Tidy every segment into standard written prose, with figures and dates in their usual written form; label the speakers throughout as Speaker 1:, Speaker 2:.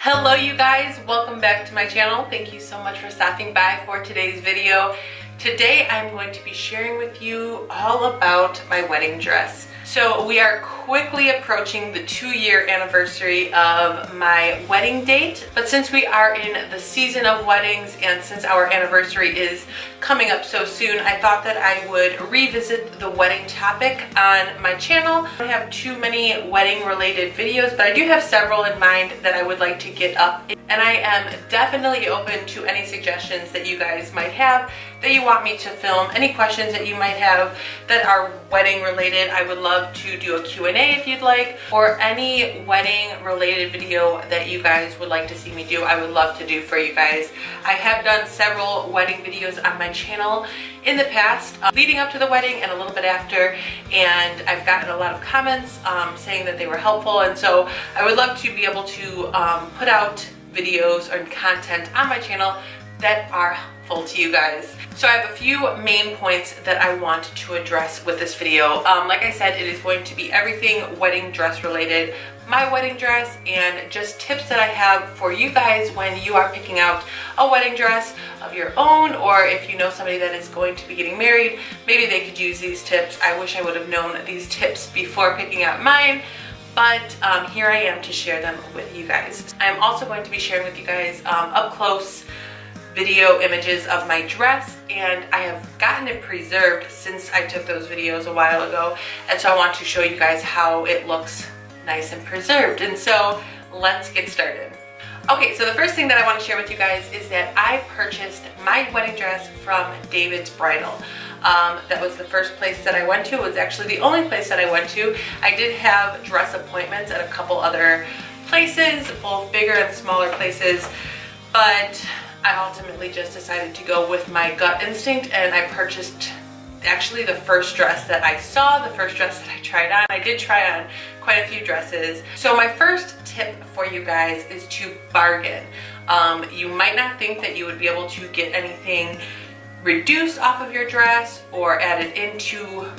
Speaker 1: Hello you guys, welcome back to my channel. Thank you so much for stopping by for today's video. Today I'm going to be sharing with you all about my wedding dress. So we are quickly approaching the 2-year anniversary of my wedding date, but since we are in the season of weddings and since our anniversary is coming up so soon, I thought that I would revisit the wedding topic on my channel. I don't have too many wedding related videos, but I do have several in mind that I would like to get up, and I am definitely open to any suggestions that you guys might have that you want me to film, any questions that you might have that are wedding related. I would love to do a Q&A if you'd like, or any wedding related video that you guys would like to see me do, I would love to do for you guys. I have done several wedding videos on my channel in the past, leading up to the wedding and a little bit after, and I've gotten a lot of comments saying that they were helpful, and so I would love to be able to put out videos or content on my channel that are helpful to you guys. So I have a few main points that I want to address with this video. Like I said, it is going to be everything wedding dress related, my wedding dress, and just tips that I have for you guys when you are picking out a wedding dress of your own, or if you know somebody that is going to be getting married, maybe they could use these tips. I wish I would have known these tips before picking out mine, but here I am to share them with you guys. I'm also going to be sharing with you guys up close video images of my dress, and I have gotten it preserved since I took those videos a while ago, and so I want to show you guys how it looks nice and preserved. And so let's get started. Okay, so the first thing that I want to share with you guys is that I purchased my wedding dress from David's Bridal. That was the first place that I went to. It was actually the only place that I went to. I did have dress appointments at a couple other places, both bigger and smaller places, but I ultimately just decided to go with my gut instinct, and I purchased actually the first dress that I saw, the first dress that I tried on. I did try on quite a few dresses. So my first tip for you guys is to bargain. You might not think that you would be able to get anything reduced off of your dress or added into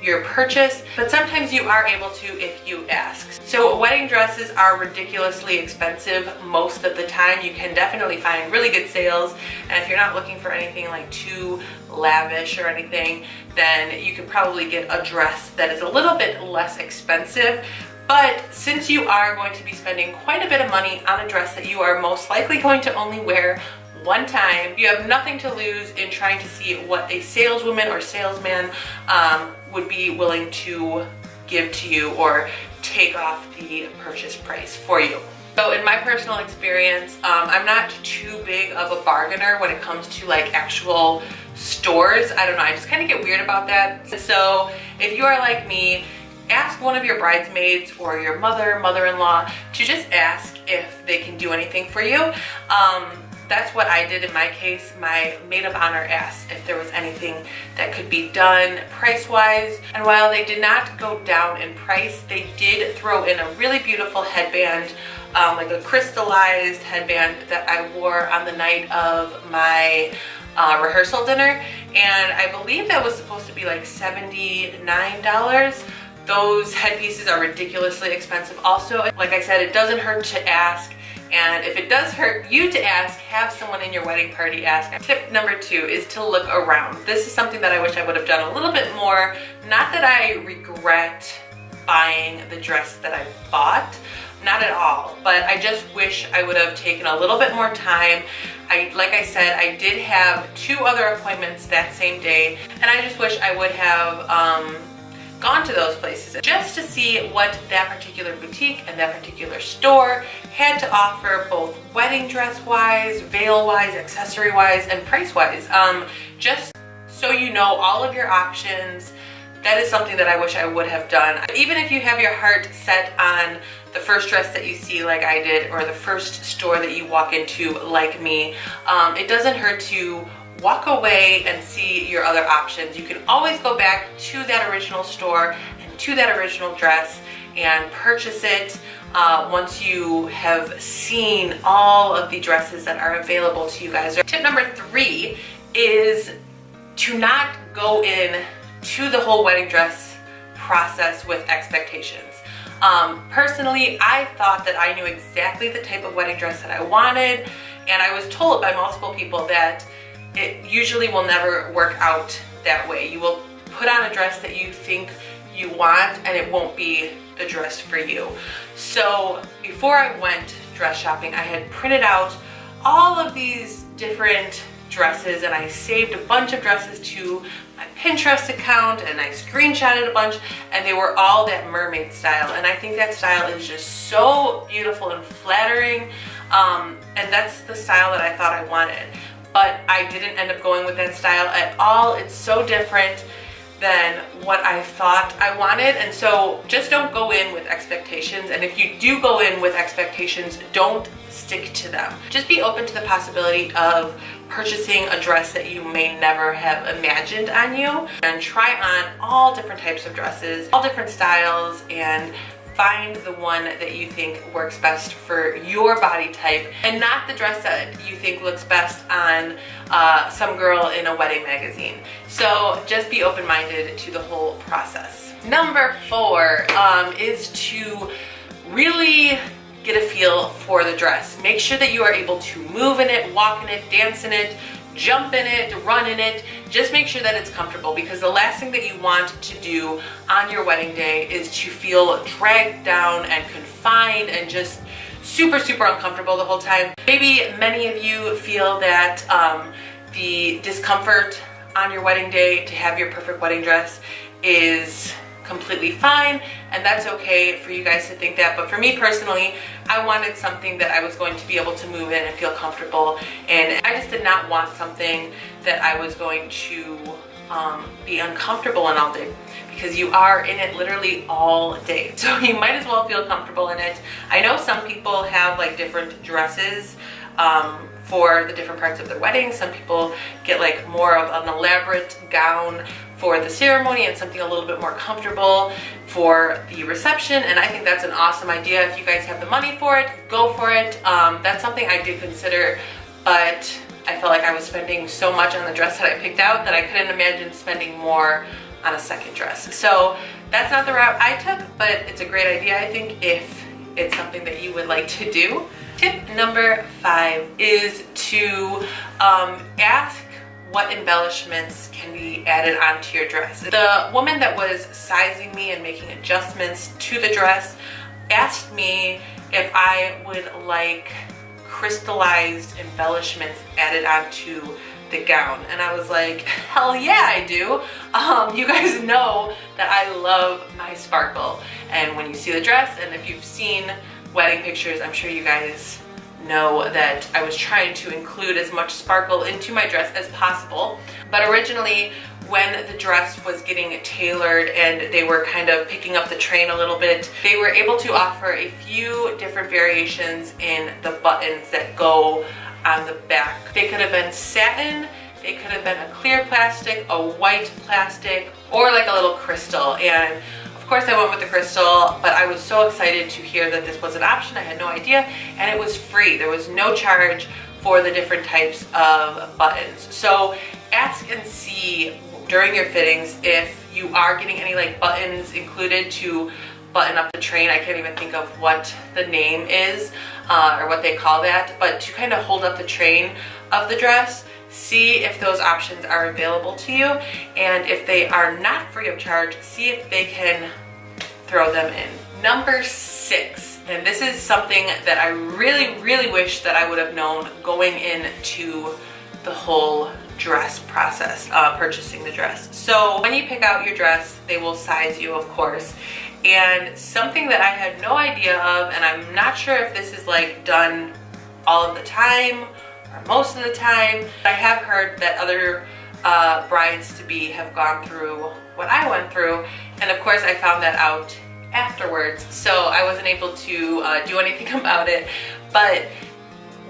Speaker 1: your purchase, but sometimes you are able to if you ask. So wedding dresses are ridiculously expensive most of the time. You can definitely find really good sales, and if you're not looking for anything like too lavish or anything, then you could probably get a dress that is a little bit less expensive. But since you are going to be spending quite a bit of money on a dress that you are most likely going to only wear one time, you have nothing to lose in trying to see what a saleswoman or salesman would be willing to give to you or take off the purchase price for you. So in my personal experience, I'm not too big of a bargainer when it comes to like actual stores. I don't know, I just kind of get weird about that. So if you are like me, ask one of your bridesmaids or your mother-in-law to just ask if they can do anything for you. That's what I did in my case. My maid of honor asked if there was anything that could be done price-wise, and while they did not go down in price, they did throw in a really beautiful headband, like a crystallized headband that I wore on the night of my rehearsal dinner, and I believe that was supposed to be like $79. Those headpieces are ridiculously expensive also. Like I said, it doesn't hurt to ask. And if it does hurt you to ask, have someone in your wedding party ask. Tip number 2 is to look around. This is something that I wish I would have done a little bit more. Not that I regret buying the dress that I bought, not at all, but I just wish I would have taken a little bit more time. Like I said, I did have 2 other appointments that same day, and I just wish I would have gone to those places just to see what that particular boutique and that particular store had to offer, both wedding dress wise, veil wise, accessory wise, and price wise. Just so you know all of your options. That is something that I wish I would have done. Even if you have your heart set on the first dress that you see like I did, or the first store that you walk into like me, it doesn't hurt to walk away and see your other options. You can always go back to that original store and to that original dress and purchase it once you have seen all of the dresses that are available to you guys. Tip number 3 is to not go in to the whole wedding dress process with expectations. Personally, I thought that I knew exactly the type of wedding dress that I wanted, and I was told by multiple people that it usually will never work out that way. You will put on a dress that you think you want and it won't be the dress for you. So before I went dress shopping, I had printed out all of these different dresses and I saved a bunch of dresses to my Pinterest account and I screenshotted a bunch, and they were all that mermaid style, and I think that style is just so beautiful and flattering, and that's the style that I thought I wanted. But I didn't end up going with that style at all. It's so different than what I thought I wanted, and so just don't go in with expectations, and if you do go in with expectations, don't stick to them. Just be open to the possibility of purchasing a dress that you may never have imagined on you, and try on all different types of dresses, all different styles, and find the one that you think works best for your body type, and not the dress that you think looks best on some girl in a wedding magazine. So just be open-minded to the whole process. Number 4 is to really get a feel for the dress. Make sure that you are able to move in it, walk in it, dance in it, jump in it, run in it. Just make sure that it's comfortable, because the last thing that you want to do on your wedding day is to feel dragged down and confined and just super uncomfortable the whole time. Maybe many of you feel that the discomfort on your wedding day to have your perfect wedding dress is completely fine, and that's okay for you guys to think that. But for me personally, I wanted something that I was going to be able to move in and feel comfortable, and I just did not want something that I was going to be uncomfortable in all day, because you are in it literally all day, so you might as well feel comfortable in it. I know some people have like different dresses for the different parts of their wedding. Some people get like more of an elaborate gown for the ceremony and something a little bit more comfortable for the reception, and I think that's an awesome idea. If you guys have the money for it, go for it. That's something I did consider, but I felt like I was spending so much on the dress that I picked out that I couldn't imagine spending more on a second dress. So that's not the route I took, but it's a great idea, I think, if it's something that you would like to do. Tip number 5 is to ask what embellishments can be added onto your dress. The woman that was sizing me and making adjustments to the dress asked me if I would like crystallized embellishments added onto the gown, and I was like, hell yeah, I do. You guys know that I love my sparkle, and when you see the dress, and if you've seen wedding pictures, I'm sure you guys know that I was trying to include as much sparkle into my dress as possible. But originally, when the dress was getting tailored and they were kind of picking up the train a little bit, they were able to offer a few different variations in the buttons that go on the back. They could have been satin, they could have been a clear plastic, a white plastic, or like a little crystal. And of course I went with the crystal, but I was so excited to hear that this was an option. I had no idea, and it was free. There was no charge for the different types of buttons. So ask and see during your fittings if you are getting any like buttons included to button up the train. I can't even think of what the name is or what they call that, but to kind of hold up the train of the dress. See if those options are available to you, and if they are not free of charge, see if they can throw them in. Number 6, and this is something that I really wish that I would have known going into the whole dress process, purchasing the dress. So when you pick out your dress, they will size you, of course, and something that I had no idea of, and I'm not sure if this is like done all of the time or most of the time. I have heard that other brides-to-be have gone through what I went through, and of course I found that out afterwards, so I wasn't able to do anything about it. But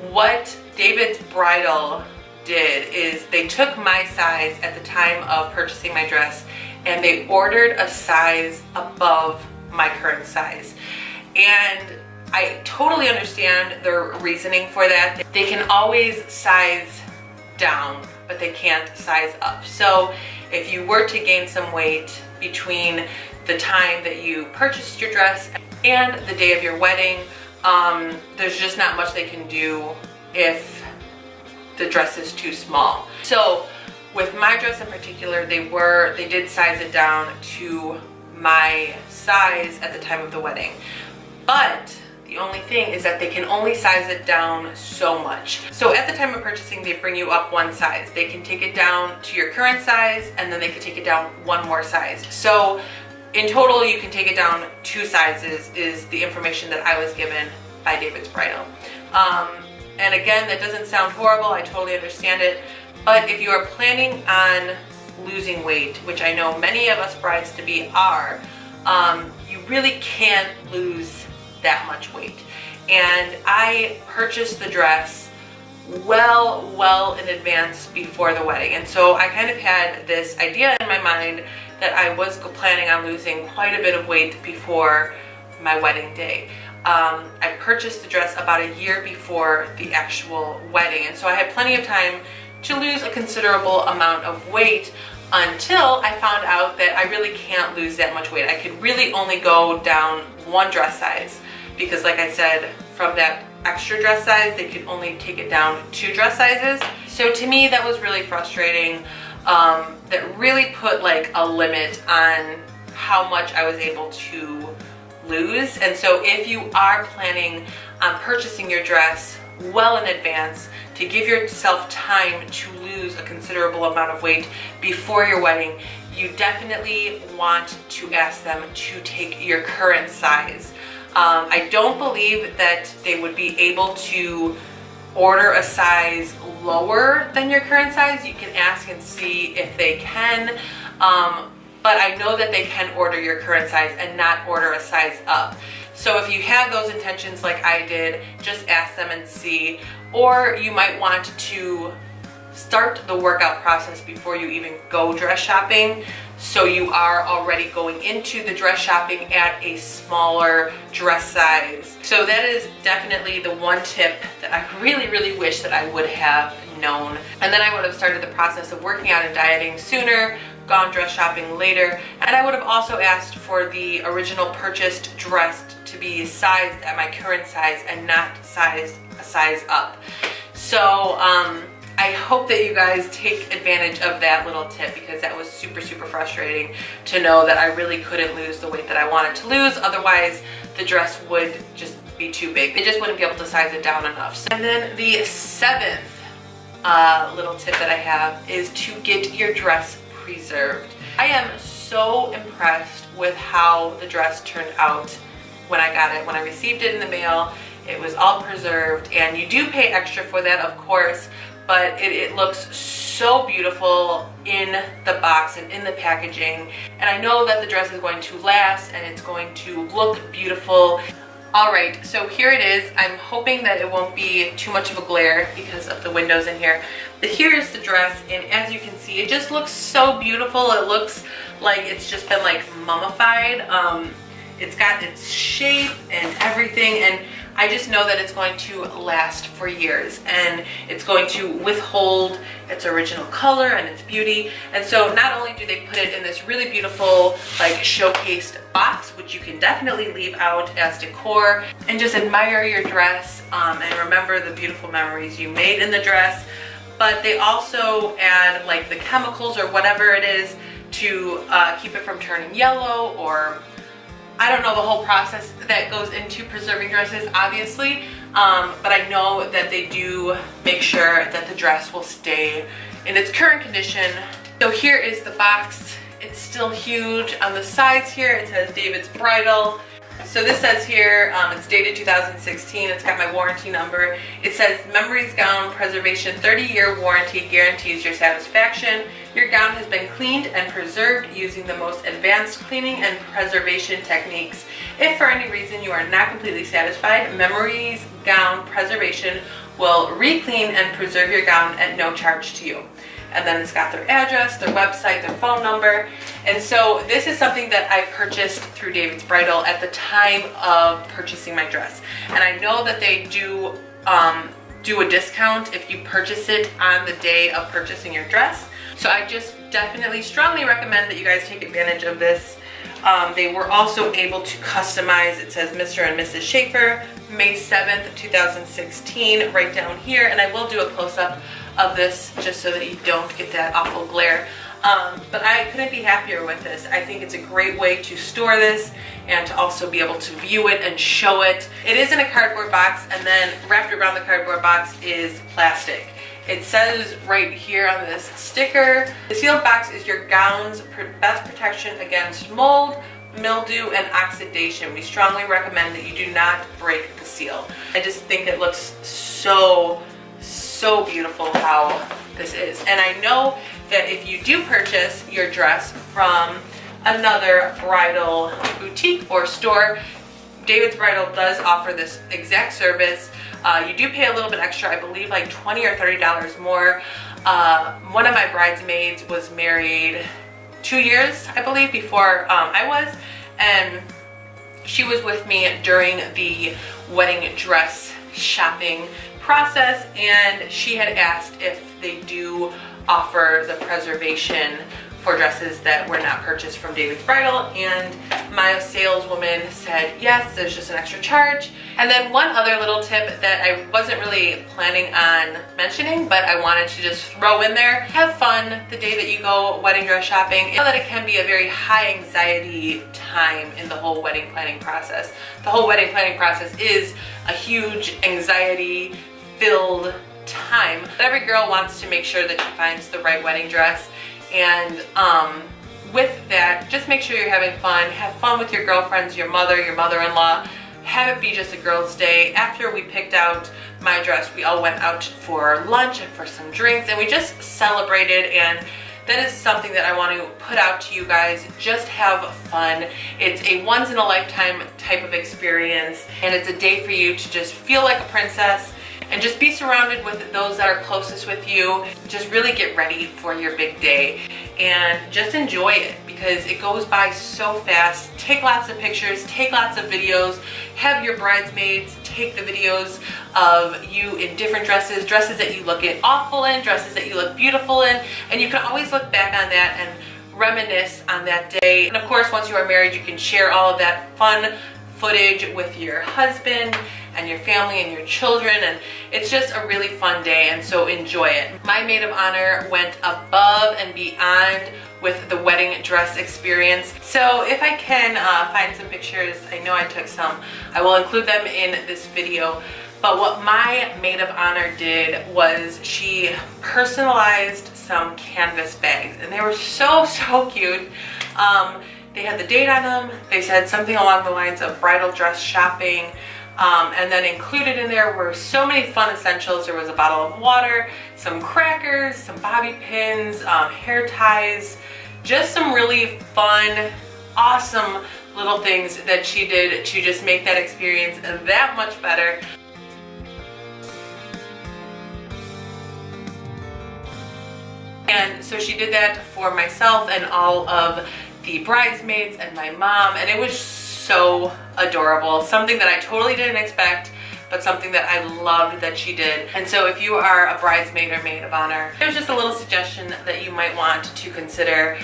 Speaker 1: what David's Bridal did is they took my size at the time of purchasing my dress and they ordered a size above my current size, and I totally understand their reasoning for that. They can always size down, but they can't size up. So if you were to gain some weight between the time that you purchased your dress and the day of your wedding. There's just not much they can do if the dress is too small. So with my dress in particular, they did size it down to my size at the time of the wedding. But the only thing is that they can only size it down so much. So at the time of purchasing, they bring you up one size. They can take it down to your current size, and then they can take it down one more size. So in total, you can take it down 2 sizes is the information that I was given by David's Bridal. And again, that doesn't sound horrible. I totally understand it. But if you are planning on losing weight, which I know many of us brides-to-be are, you really can't lose that much weight. And I purchased the dress well in advance before the wedding. And so I kind of had this idea in my mind that I was planning on losing quite a bit of weight before my wedding day. I purchased the dress about a year before the actual wedding. And so I had plenty of time to lose a considerable amount of weight until I found out that I really can't lose that much weight. I could really only go down 1 dress size because, like I said, from that extra dress size, they could only take it down 2 dress sizes. So to me, that was really frustrating. That really put like a limit on how much I was able to lose. And so if you are planning on purchasing your dress well in advance to give yourself time to lose a considerable amount of weight before your wedding, you definitely want to ask them to take your current size. I don't believe that they would be able to order a size lower than your current size. You can ask and see if they can, but I know that they can order your current size and not order a size up. So if you have those intentions like I did, just ask them and see. Or you might want to start the workout process before you even go dress shopping, so you are already going into the dress shopping at a smaller dress size. So that is definitely the one tip that I really wish that I would have known. And then I would have started the process of working out and dieting sooner, gone dress shopping later, and I would have also asked for the original purchased dress to be sized at my current size and not sized a size up. So I hope that you guys take advantage of that little tip, because that was super frustrating to know that I really couldn't lose the weight that I wanted to lose. Otherwise, the dress would just be too big. They just wouldn't be able to size it down enough. And then the 7th little tip that I have is to get your dress preserved. I am so impressed with how the dress turned out when I got it. When I received it in the mail, it was all preserved, and you do pay extra for that, of course, but it looks so beautiful in the box and in the packaging. And I know that the dress is going to last and it's going to look beautiful. Alright, so here it is. I'm hoping that it won't be too much of a glare because of the windows in here. But here is the dress, and as you can see, it just looks so beautiful. It looks like it's just been like mummified. It's got its shape and everything, and I just know that it's going to last for years, and it's going to withhold its original color and its beauty. And so not only do they put it in this really beautiful like showcased box, which you can definitely leave out as decor and just admire your dress and remember the beautiful memories you made in the dress, but they also add like the chemicals or whatever it is to keep it from turning yellow, or I don't know the whole process that goes into preserving dresses, obviously, but I know that they do make sure that the dress will stay in its current condition. So here is the box. It's still huge. On the sides here, it says David's Bridal. So this says here, it's dated 2016. It's got my warranty number. It says Memories Gown Preservation 30-year warranty guarantees your satisfaction. Your gown has been cleaned and preserved using the most advanced cleaning and preservation techniques. If for any reason you are not completely satisfied, Memories Gown Preservation will re-clean and preserve your gown at no charge to you. And then it's got their address, their website, their phone number. And so this is something that I purchased through David's Bridal at the time of purchasing my dress. And I know that they do a discount if you purchase it on the day of purchasing your dress. So I just definitely strongly recommend that you guys take advantage of this. They were also able to customize, it says Mr. and Mrs. Schaefer, May 7th, 2016, right down here. And I will do a close-up of this just so that you don't get that awful glare. But I couldn't be happier with this. I think it's a great way to store this and to also be able to view it and show it. It is in a cardboard box, and then wrapped around the cardboard box is plastic. It says right here on this sticker, the sealed box is your gown's best protection against mold, mildew, and oxidation. We strongly recommend that you do not break the seal. I just think it looks so beautiful how this is. And I know that if you do purchase your dress from another bridal boutique or store, David's Bridal does offer this exact service. You do pay a little bit extra, I believe like $20 or $30 more. One of my bridesmaids was married 2 years, I believe, before I was, and she was with me during the wedding dress shopping process, and she had asked if they do offer the preservation for dresses that were not purchased from David's Bridal, and my saleswoman said yes, there's just an extra charge. And then one other little tip that I wasn't really planning on mentioning, but I wanted to just throw in there: have fun the day that you go wedding dress shopping. I know that it can be a very high anxiety time in the whole wedding planning process. The whole wedding planning process is a huge anxiety filled time. Every girl wants to make sure that she finds the right wedding dress. And with that, just make sure you're having fun. Have fun with your girlfriends, your mother, your mother-in-law. Have it be just a girls' day. After we picked out my dress, we all went out for lunch and for some drinks, and we just celebrated. And that is something that I want to put out to you guys. Just have fun. It's a once-in-a-lifetime type of experience, and it's a day for you to just feel like a princess and just be surrounded with those that are closest with you. Just really get ready for your big day and just enjoy it, because it goes by so fast. Take lots of pictures, take lots of videos, have your bridesmaids take the videos of you in different dresses, dresses that you look awful in, dresses that you look beautiful in, and you can always look back on that and reminisce on that day. And of course, once you are married, you can share all of that fun footage with your husband and your family and your children, and it's just a really fun day, and so enjoy it. My maid of honor went above and beyond with the wedding dress experience. So if I can find some pictures, I know I took some, I will include them in this video. But what my maid of honor did was she personalized some canvas bags, and they were so cute. They had the date on them. They said something along the lines of bridal dress shopping. And then included in there were so many fun essentials. There was a bottle of water, some crackers, some bobby pins, hair ties, just some really fun, awesome little things that she did to just make that experience that much better. And so she did that for myself and all of the bridesmaids and my mom, and it was so adorable. Something that I totally didn't expect, but something that I loved that she did. And so if you are a bridesmaid or maid of honor, there's just a little suggestion that you might want to consider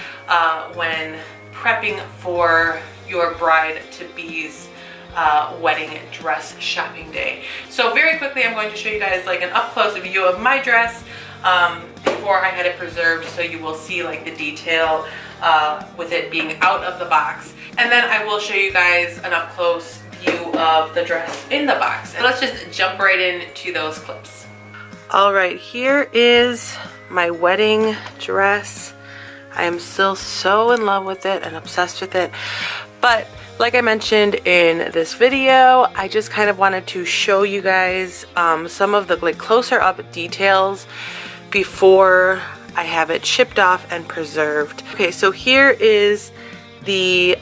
Speaker 1: when prepping for your bride-to-be's wedding dress shopping day. So very quickly, I'm going to show you guys like an up-close view of my dress before I had it preserved, so you will see like the detail with it being out of the box. And then I will show you guys an up-close view of the dress in the box. So let's just jump right into those clips. All right, here is my wedding dress. I am still so in love with it and obsessed with it. But like I mentioned in this video, I just kind of wanted to show you guys some of the like closer up details before I have it shipped off and preserved. Okay, so here is the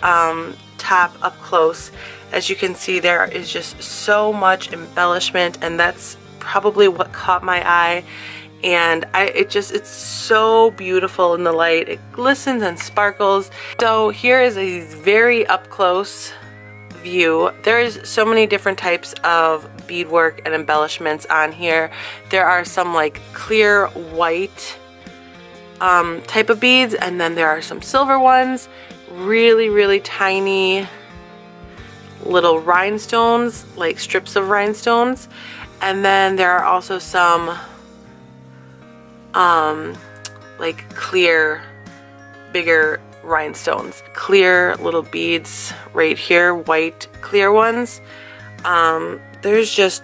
Speaker 1: top up close. As you can see, there is just so much embellishment, and that's probably what caught my eye. And it's so beautiful in the light. It glistens and sparkles. So here is a very up close view. There's so many different types of beadwork and embellishments on here. There are some like clear white type of beads, and then there are some silver ones, really, really tiny little rhinestones, like strips of rhinestones. And then there are also some like clear, bigger rhinestones. Clear little beads right here, white clear ones. There's just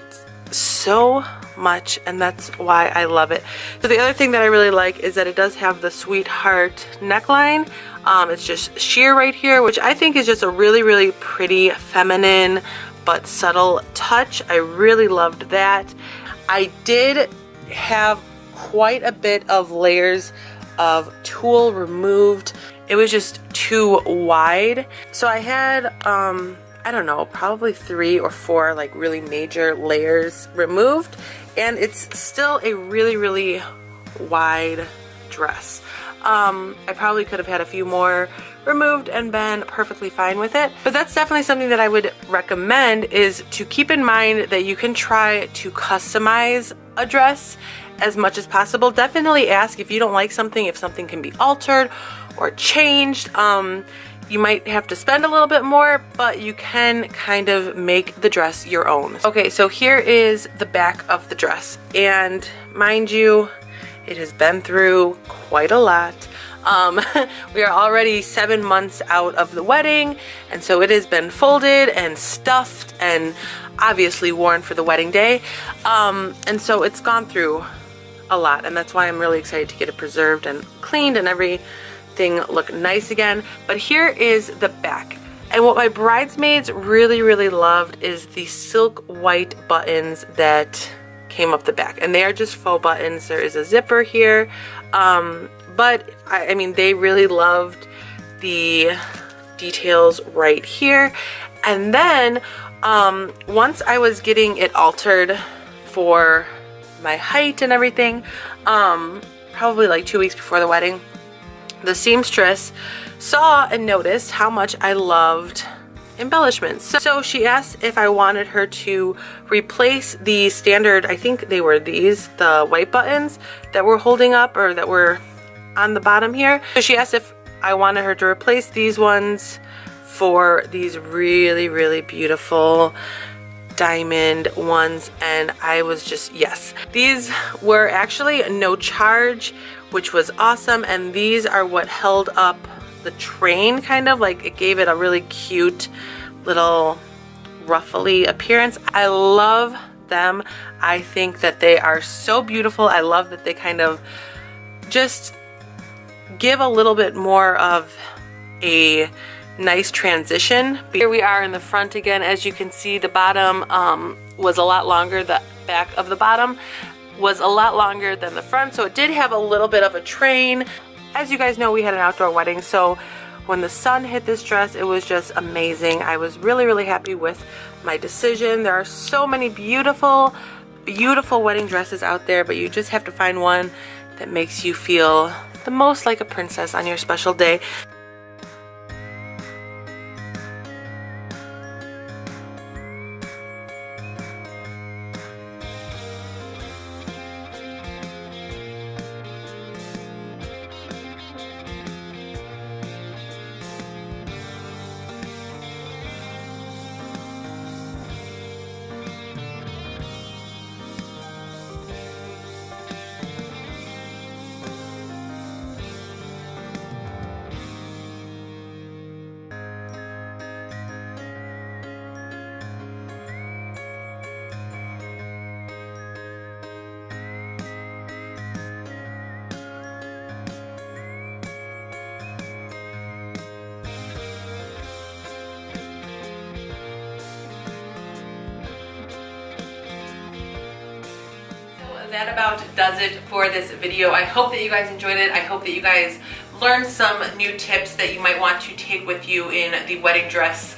Speaker 1: so much, and that's why I love it. So the other thing that I really like is that it does have the sweetheart neckline. It's just sheer right here, which I think is just a really, really pretty, feminine, but subtle touch. I really loved that. I did have quite a bit of layers of tulle removed. It was just too wide. So I had, I don't know, probably 3 or 4 like really major layers removed, and it's still a really, really wide dress. I probably could have had a few more removed and been perfectly fine with it. But that's definitely something that I would recommend, is to keep in mind that you can try to customize a dress as much as possible. Definitely ask if you don't like something, if something can be altered or changed. You might have to spend a little bit more, but you can kind of make the dress your own. Okay, so here is the back of the dress, and mind you, it has been through quite a lot. We are already 7 months out of the wedding, and so it has been folded and stuffed and obviously worn for the wedding day. And so it's gone through a lot, and that's why I'm really excited to get it preserved and cleaned and everything look nice again. But here is the back. And what my bridesmaids really, really loved is the silk white buttons that came up the back, and they are just faux buttons. There is a zipper here, but I mean, they really loved the details right here. And then once I was getting it altered for my height and everything, probably like 2 weeks before the wedding, the seamstress saw and noticed how much I loved embellishments. So she asked if I wanted her to replace the standard, I think they were these, the white buttons that were holding up or that were on the bottom here. So she asked if I wanted her to replace these ones for these really, really beautiful diamond ones, and I was just, yes. These were actually no charge, which was awesome, and these are what held up the train, kind of like it gave it a really cute little ruffly appearance. I love them. I think that they are so beautiful. I love that they kind of just give a little bit more of a nice transition. Here we are in the front again. As you can see, the bottom was a lot longer. The back of the bottom was a lot longer than the front, so it did have a little bit of a train. As you guys know, we had an outdoor wedding, so when the sun hit this dress, it was just amazing. I was really, really happy with my decision. There are so many beautiful, beautiful wedding dresses out there, but you just have to find one that makes you feel the most like a princess on your special day. That about does it for this video. I hope that you guys enjoyed it. I hope that you guys learned some new tips that you might want to take with you in the wedding dress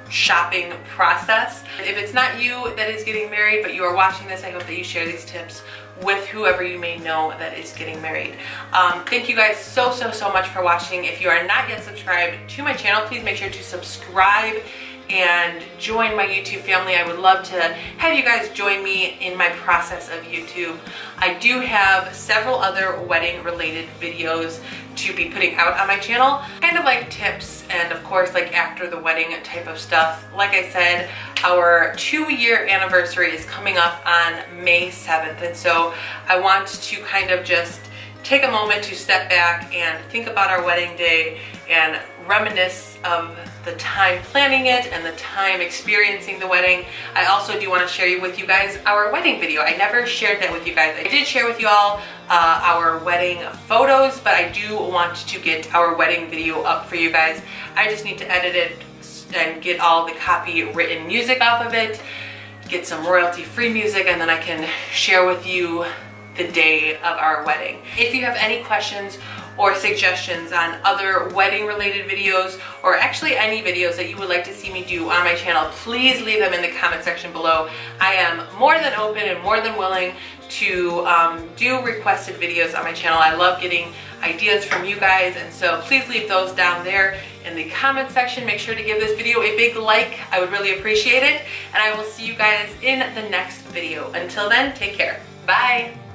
Speaker 1: shopping process. If it's not you that is getting married, but you are watching this, I hope that you share these tips with whoever you may know that is getting married. Thank you guys so much for watching. If you are not yet subscribed to my channel, please make sure to subscribe and join my YouTube family. I would love to have you guys join me in my process of YouTube. I do have several other wedding related videos to be putting out on my channel, kind of like tips and of course like after the wedding type of stuff. Like I said, our 2-year anniversary is coming up on May 7th, and so I want to kind of just take a moment to step back and think about our wedding day and reminisce of the time planning it and the time experiencing the wedding. I also do want to share with you guys our wedding video. I never shared that with you guys. I did share with you all our wedding photos, but I do want to get our wedding video up for you guys. I just need to edit it and get all the copywritten music off of it, get some royalty-free music, and then I can share with you the day of our wedding. If you have any questions or suggestions on other wedding related videos, or actually any videos that you would like to see me do on my channel, please leave them in the comment section below. I am more than open and more than willing to do requested videos on my channel. I love getting ideas from you guys, and so please leave those down there in the comment section. Make sure to give this video a big like. I would really appreciate it, and I will see you guys in the next video. Until then, take care. Bye.